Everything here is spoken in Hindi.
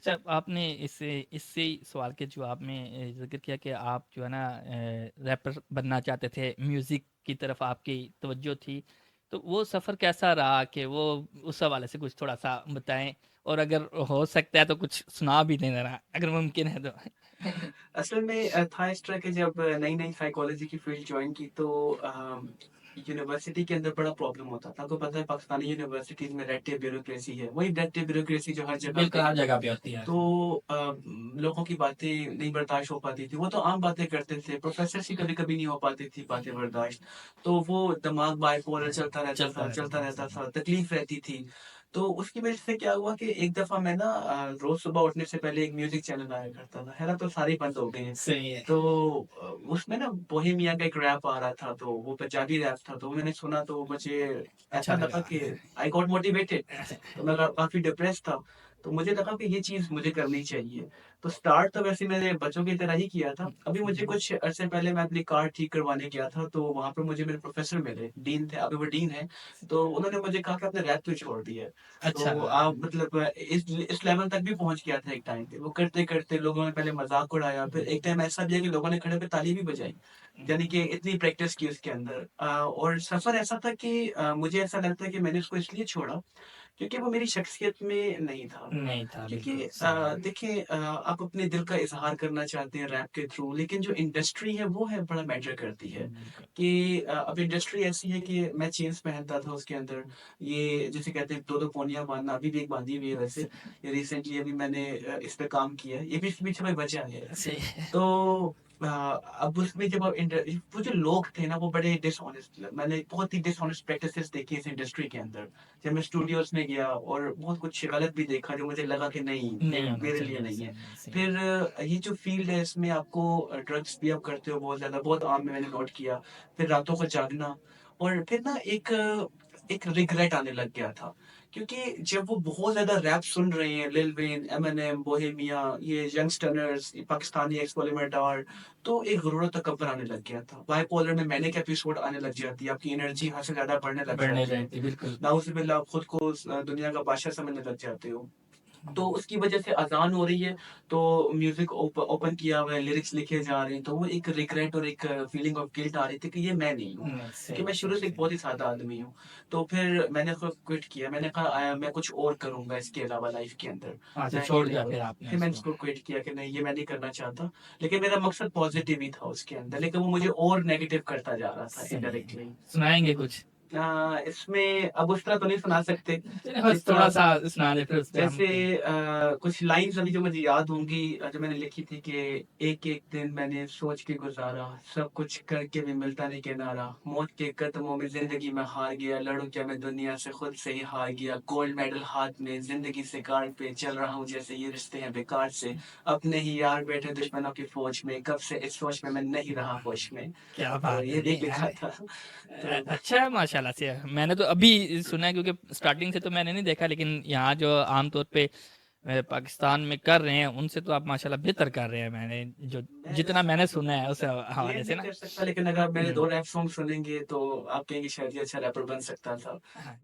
अच्छा, आपने इससे इससे सवाल के जवाब में ज़िक्र किया कि आप जो है ना रैपर बनना चाहते थे, म्यूज़िक की तरफ आपकी तवज्जो थी। तो वो सफ़र कैसा रहा कि वो उस हवाले से कुछ थोड़ा-सा बताएँ? और अगर हो सकता है तो कुछ सुना भी दें ज़रा, अगर मुमकिन है तो? असल में था इस तरह के जब नई-नई साइकोलॉजी की फील्ड जॉइन की तो यूनिवर्सिटी के अंदर बड़ा प्रॉब्लम होता था। आपको पता है पाकिस्तानी यूनिवर्सिटीज़ में रेड टेप ब्यूरोक्रेसी है। वही रेड टेप ब्यूरोक्रेसी जो हर जगह बिल्कुल, पे हर है। जगह पे होती है। तो लोगों की बातें नहीं बर्दाश्त हो पाती थी। वो तो आम बातें करते थे, प्रोफ़ेसर से कभी-कभी नहीं हो पाती थी बातें बर्दाश्त। तो वो दिमाग बाइपोलर चलता रहता चलता था, रहता सही। था, तकलीफ़ रहती थी। तो उसकी वज़ह से क्या हुआ कि एक दफ़ा मैं ना रोज़ सुबह उठने से पहले एक म्यूज़िक चैनल आया करता था। है ना? तो सारे ही बंद हो गए हैं। सही है। तो उसमें ना बोहेमिया का एक रैप आ रहा था, तो वो पंजाबी रैप था, तो मैंने सुना तो मुझे अच्छा ऐसा लगा लगा। कि आई गॉट मोटिवेटेड। तो मैं काफ़ी डिप्रेस्ड था। तो मुझे लगा कि ये चीज़ मुझे करनी चाहिए। तो स्टार्ट तो वैसे मैंने बच्चों की तरह ही किया था। अभी मुझे कुछ अरसे पहले मैं अपनी कार ठीक करवाने गया था, तो वहाँ पे मुझे मेरे प्रोफ़ेसर मिले, डीन थे, अभी वो डीन हैं। तो उन्होंने मुझे कहा कि आपने रैप क्यों छोड़ दिया है? अच्छा। तो आप मतलब इस लेवल तक भी पहुँच गया था एक टाइम पे। वो करते-करते लोगों ने पहले मज़ाक उड़ाया, फिर एक टाइम ऐसा भी है कि लोगों ने खड़े होके ताली भी बजाई। यानी कि इतनी प्रैक्टिस की उसके अंदर। और सफ़र ऐसा था कि मुझे ऐसा लगता है कि मैंने उसको इसलिए छोड़ा क्योंकि वो मेरी शख्सियत में नहीं था। नहीं था, क्योंकि बिल्कुल सही है। देखिए आप अपने दिल का इज़हार करना चाहते हैं रैप के थ्रू, लेकिन जो इंडस्ट्री है वो है बड़ा मैटर करती है। बिल्कुल। कि अब इंडस्ट्री ऐसी है कि मैं जीन्स पहनता था उसके अंदर, ये जिसे कहते हैं 2-2 पोनियाँ बाँधना, अभी भी एक बाँधी हुई है वैसे। ये रिसेंटली अभी मैंने इस पे काम किया है। ये भी इसके पीछे कोई वजह है। सही है। तो अब उसमें जब आप वो जो लोग थे ना वो बड़े डिसऑनेस्ट, मैंने बहुत ही डिसऑनेस्ट प्रैक्टिसेस देखी इस इंडस्ट्री के अंदर। जब मैं स्टूडियोज़ में गया और बहुत कुछ गलत भी देखा जो मुझे लगा कि नहीं, ये नहीं होना मेरे लिए चाहिए नहीं ऐसा, है। सही है। फिर ये जो फ़ील्ड है इसमें आपको ड्रग्स भी आप करते हो बहुत ज़्यादा, बहुत आम में मैंने नोट किया। फिर रातों को जागना और फिर ना एक रिग्रेट आने लग गया था। क्योंकि जब वो बहुत ज़्यादा रैप सुन रहे हैं, लिल वेन, एमिनेम, बोहेमिया, ये यंगस्टर्स, ये पाकिस्तानी एक्सपेरिमेंटर, तो एक गुरूर और तकब्बुर आने लग गया था। बाइपोलर में मैनिक एपिसोड आने लग जाती है, आपकी एनर्जी हद से ज़्यादा बढ़ने लग बढ़ने जाती है। रहती, बिल्कुल। नाउज़ुबिल्लाह आप खुद को दुनिया का बादशाह समझने लग जाते हो। तो उसकी वजह से अज़ान हो रही है, तो म्यूज़िक ओपन किया हुआ है, लिरिक्स लिखे जा रहे हैं, तो वो एक रिग्रेट और एक फीलिंग ऑफ गिल्ट आ रही थी कि ये मैं नहीं हूँ। क्योंकि सही मैं है, शुरू सही से एक सही। बहुत ही सादा आदमी हूँ। तो फिर मैंने खुद क्विट किया, मैंने कहा मैं कुछ और करूँगा इसके अलावा लाइफ़ के अंदर। अच्छा, मैं ये छोड़ नहीं दिया फिर करूँगा। आपने फिर मैंने उसको। इसको क्विट किया कि नहीं ये मैं नहीं करना चाहता। लेकिन मेरा मकसद पॉज़िटिव ही था उसके अंदर, लेकिन वो मुझे और नेगेटिव करता जा रहा था सही है। इनडायरेक्टली। सुनाएँगे कुछ? इसमें अब उस तरह तो नहीं सुना सकते। चलिए बस जिस थोड़ा-सा सुना दें फिर उस पे हम जैसे कहें। कुछ लाइन्स अभी जो मुझे याद होंगी, जो मैंने लिखी थी कि एक-एक दिन मैंने सोच के गुज़ारा, सब कुछ करके भी मिलता नहीं किनारा, मौत के कदमों में ज़िंदगी में हार गया, लड़ूँ क्या मैं दुनिया से खुद से ही हार गया, गोल्ड मेडल हाथ में, ज़िंदगी से गार्ड पे चल रहा हूँ जैसे ये रिश्ते हैं बेकार से, अपने ही यार बैठे दुश्मनों की फ़ौज में, कब से इस सोच में मैं नहीं रहा होश में। क्या तो बात ये है! भी नहीं एक लिखा था। तो अच्छा है माशाल्लाह से। मैंने तो अभी सुना है क्योंकि स्टार्टिंग से तो मैंने नहीं देखा, लेकिन यहाँ जो आम तौर पे पाकिस्तान में कर रहे हैं उनसे तो आप माशाल्लाह बेहतर कर रहे हैं, मैंने जो मैं जितना मैंने सुना है उस क्लेम हवाले से नहीं ना। कर सकता, लेकिन अगर आप मेरे हुँ। 2 रैप सॉन्ग सुनेंगे तो आप कहेंगे शायद ये अच्छा रैपर बन सकता था। हाँ।